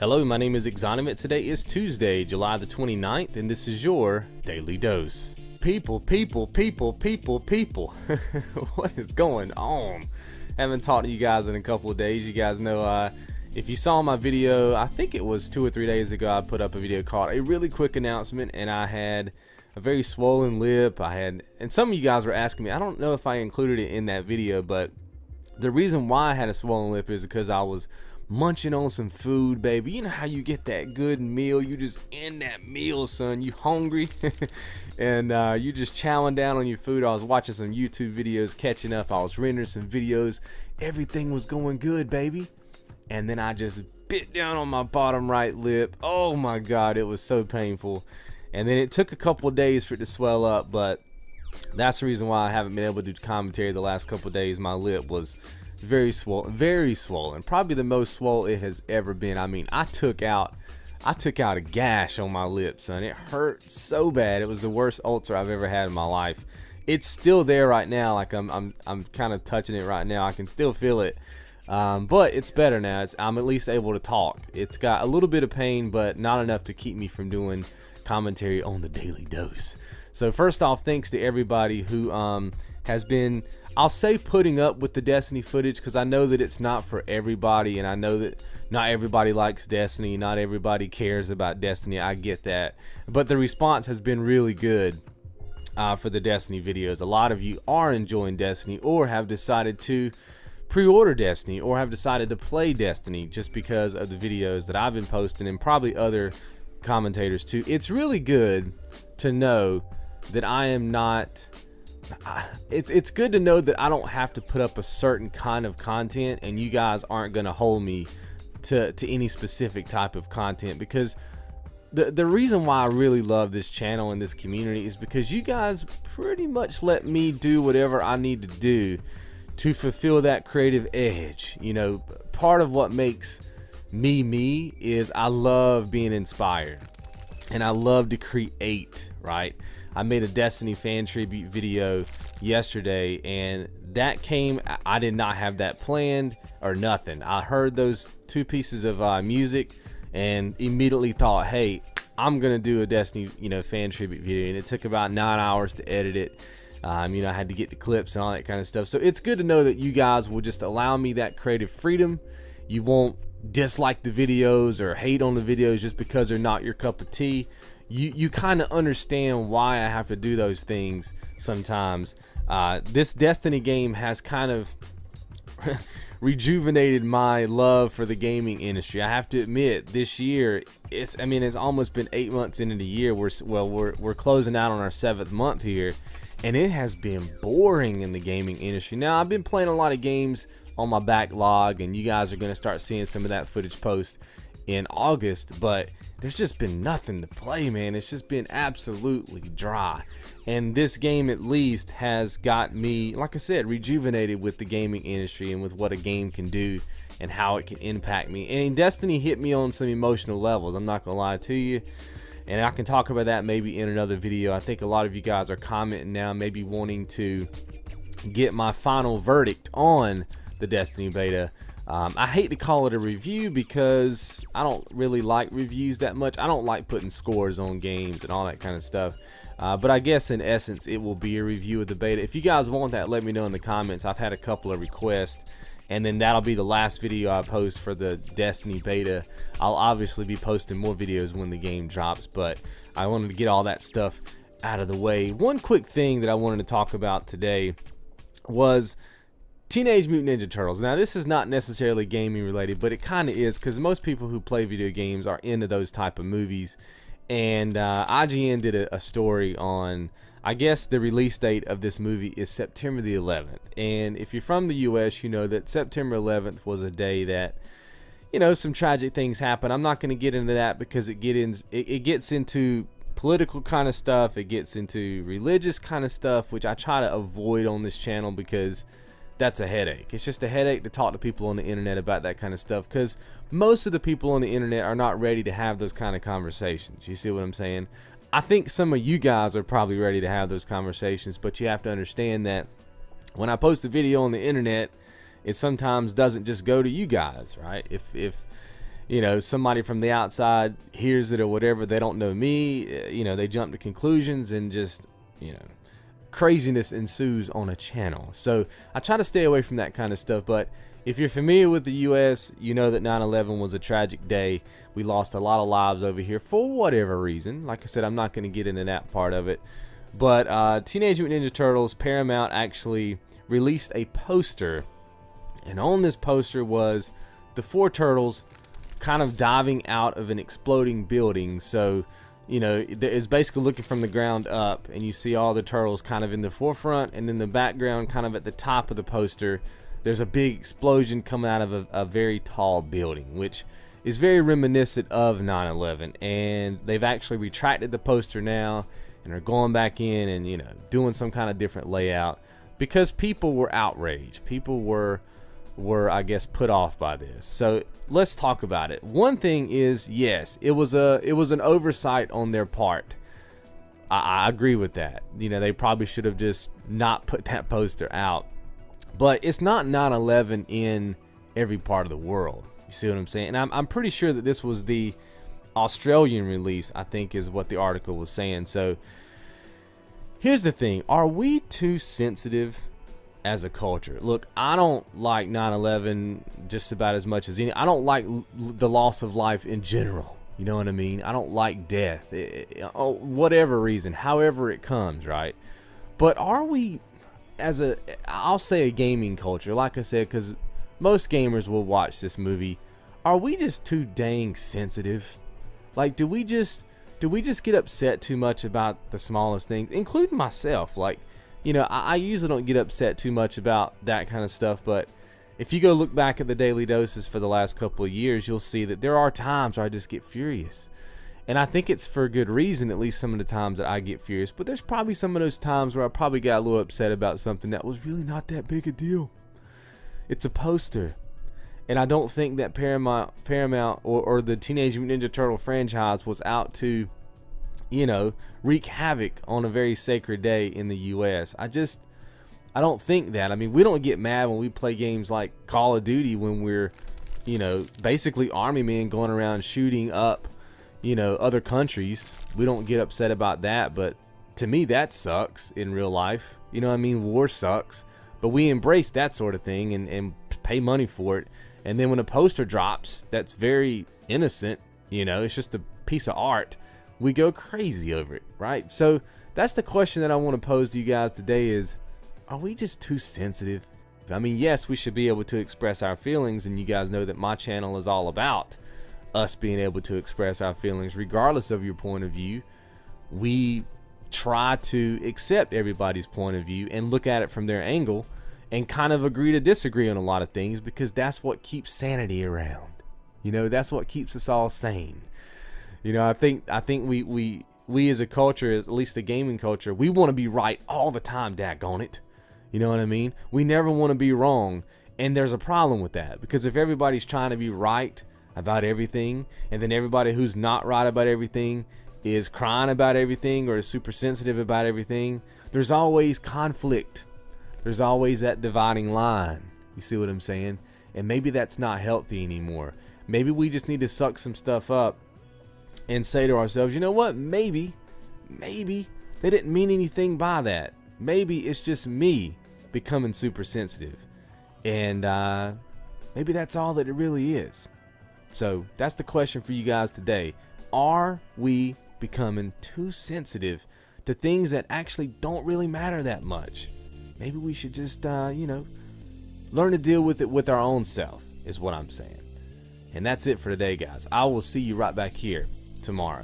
Hello, my name is XONEVANT. Today is Tuesday, July the 29th, and this is your Daily Dose. People. What is going on? Haven't talked to you guys in a couple of days. You guys know, if you saw my video, I think it was 2 or 3 days ago, I put up a video called A Really Quick Announcement, and I had a very swollen lip. And some of you guys were asking me, I don't know if I included it in that video, but the reason why I had a swollen lip is because I was munching on some food, baby. You know how you get that good meal, you just in that meal, son, you hungry and you just chowing down on your food. I was watching some YouTube videos, catching up, I was rendering some videos, everything was going good, baby, and then I just bit down on my bottom right lip. Oh my god, it was so painful. And then it took a couple of days for it to swell up, but that's the reason why I haven't been able to do commentary the last couple of days. My lip was very swollen, probably the most swollen it has ever been. I mean, I took out a gash on my lip, son. It hurt so bad. It was the worst ulcer I've ever had in my life. It's still there right now. Like I'm kind of touching it right now. I can still feel it, but it's better now. I'm at least able to talk. It's got a little bit of pain, but not enough to keep me from doing commentary on the Daily Dose. So first off, thanks to everybody who has been, I'll say, putting up with the Destiny footage, because I know that it's not for everybody, and I know that not everybody likes Destiny, not everybody cares about Destiny. I get that, but the response has been really good for the Destiny videos. A lot of you are enjoying Destiny, or have decided to pre-order Destiny, or have decided to play Destiny just because of the videos that I've been posting, and probably other commentators too. It's really good to know that I am not, it's good to know that I don't have to put up a certain kind of content, and you guys aren't going to hold me to any specific type of content, because the reason why I really love this channel and this community is because you guys pretty much let me do whatever I need to do to fulfill that creative edge. You know, part of what makes me is I love being inspired, and I love to create, right? I made a Destiny fan tribute video yesterday, and that came, I did not have that planned or nothing. I heard those two pieces of music and immediately thought, hey, I'm gonna do a Destiny fan tribute video, and it took about 9 hours to edit it. I had to get the clips and all that kind of stuff. So it's good to know that you guys will just allow me that creative freedom. You won't dislike the videos or hate on the videos just because they're not your cup of tea. You kind of understand why I have to do those things sometimes. This Destiny game has kind of rejuvenated my love for the gaming industry. I have to admit, this year, it's almost been 8 months into the year. We're closing out on our 7th month here, and it has been boring in the gaming industry. Now, I've been playing a lot of games on my backlog, and you guys are going to start seeing some of that footage post in August, but there's just been nothing to play, man. It's just been absolutely dry, and this game at least has got me, like I said, rejuvenated with the gaming industry and with what a game can do and how it can impact me. And Destiny hit me on some emotional levels, I'm not gonna lie to you, and I can talk about that maybe in another video. I think a lot of you guys are commenting now, maybe wanting to get my final verdict on the Destiny beta. I hate to call it a review because I don't really like reviews that much. I don't like putting scores on games and all that kind of stuff. But I guess in essence it will be a review of the beta. If you guys want that, let me know in the comments. I've had a couple of requests, and then that'll be the last video I post for the Destiny beta. I'll obviously be posting more videos when the game drops, but I wanted to get all that stuff out of the way. One quick thing that I wanted to talk about today was Teenage Mutant Ninja Turtles. Now, this is not necessarily gaming related, but it kind of is, because most people who play video games are into those type of movies. And IGN did a story on, I guess the release date of this movie is September the 11th. And if you're from the US, you know that September 11th was a day that, some tragic things happen. I'm not going to get into that because it gets into political kind of stuff. It gets into religious kind of stuff, which I try to avoid on this channel because that's a headache. It's just a headache to talk to people on the internet about that kind of stuff, because most of the people on the internet are not ready to have those kind of conversations. You see what I'm saying? I think some of you guys are probably ready to have those conversations, but you have to understand that when I post a video on the internet, it sometimes doesn't just go to you guys, right? If somebody from the outside hears it or whatever, they don't know me, they jump to conclusions and just, craziness ensues on a channel. So I try to stay away from that kind of stuff. But if you're familiar with the U.S., you know that 9/11 was a tragic day. We lost a lot of lives over here for whatever reason. Like I said, I'm not going to get into that part of it. But Teenage Mutant Ninja Turtles, Paramount actually released a poster. And on this poster was the 4 turtles kind of diving out of an exploding building. So, it's basically looking from the ground up, and you see all the turtles kind of in the forefront, and in the background, kind of at the top of the poster, there's a big explosion coming out of a very tall building, which is very reminiscent of 9/11. And they've actually retracted the poster now, and are going back in and, doing some kind of different layout because people were outraged. People were I guess put off by this. So let's talk about it. One thing is, yes, it was an oversight on their part. I agree with that. They probably should have just not put that poster out. But it's not 9/11 in every part of the world. You see what I'm saying? And I'm pretty sure that this was the Australian release, I think is what the article was saying. So here's the thing. Are we too sensitive as a culture? Look, I don't like 9/11 just about as much as any. I don't like the loss of life in general. You know what I mean? I don't like death, whatever reason, however it comes, right? But are we, I'll say a gaming culture, like I said, because most gamers will watch this movie. Are we just too dang sensitive? Like, do we just get upset too much about the smallest things, including myself? Like, I usually don't get upset too much about that kind of stuff, but if you go look back at the daily doses for the last couple of years, you'll see that there are times where I just get furious. And I think it's for a good reason, at least some of the times that I get furious. But there's probably some of those times where I probably got a little upset about something that was really not that big a deal. It's a poster. And I don't think that Paramount or the Teenage Mutant Ninja Turtle franchise was out to, wreak havoc on a very sacred day in the U.S. I don't think that. I mean, we don't get mad when we play games like Call of Duty when we're, basically army men going around shooting up, other countries. We don't get upset about that. But to me, that sucks in real life. War sucks. But we embrace that sort of thing and pay money for it. And then when a poster drops that's very innocent, it's just a piece of art, we go crazy over it, right? So that's the question that I want to pose to you guys today is, are we just too sensitive? I mean, yes, we should be able to express our feelings, and you guys know that my channel is all about us being able to express our feelings regardless of your point of view. We try to accept everybody's point of view and look at it from their angle and kind of agree to disagree on a lot of things, because that's what keeps sanity around. That's what keeps us all sane. I think we as a culture, at least the gaming culture, we want to be right all the time, daggone it. You know what I mean? We never want to be wrong, and there's a problem with that, because if everybody's trying to be right about everything, and then everybody who's not right about everything is crying about everything or is super sensitive about everything, there's always conflict. There's always that dividing line. You see what I'm saying? And maybe that's not healthy anymore. Maybe we just need to suck some stuff up and say to ourselves, you know what? Maybe they didn't mean anything by that. Maybe it's just me becoming super sensitive. And maybe that's all that it really is. So that's the question for you guys today. Are we becoming too sensitive to things that actually don't really matter that much? Maybe we should just, learn to deal with it with our own self, is what I'm saying. And that's it for today, guys. I will see you right back here tomorrow.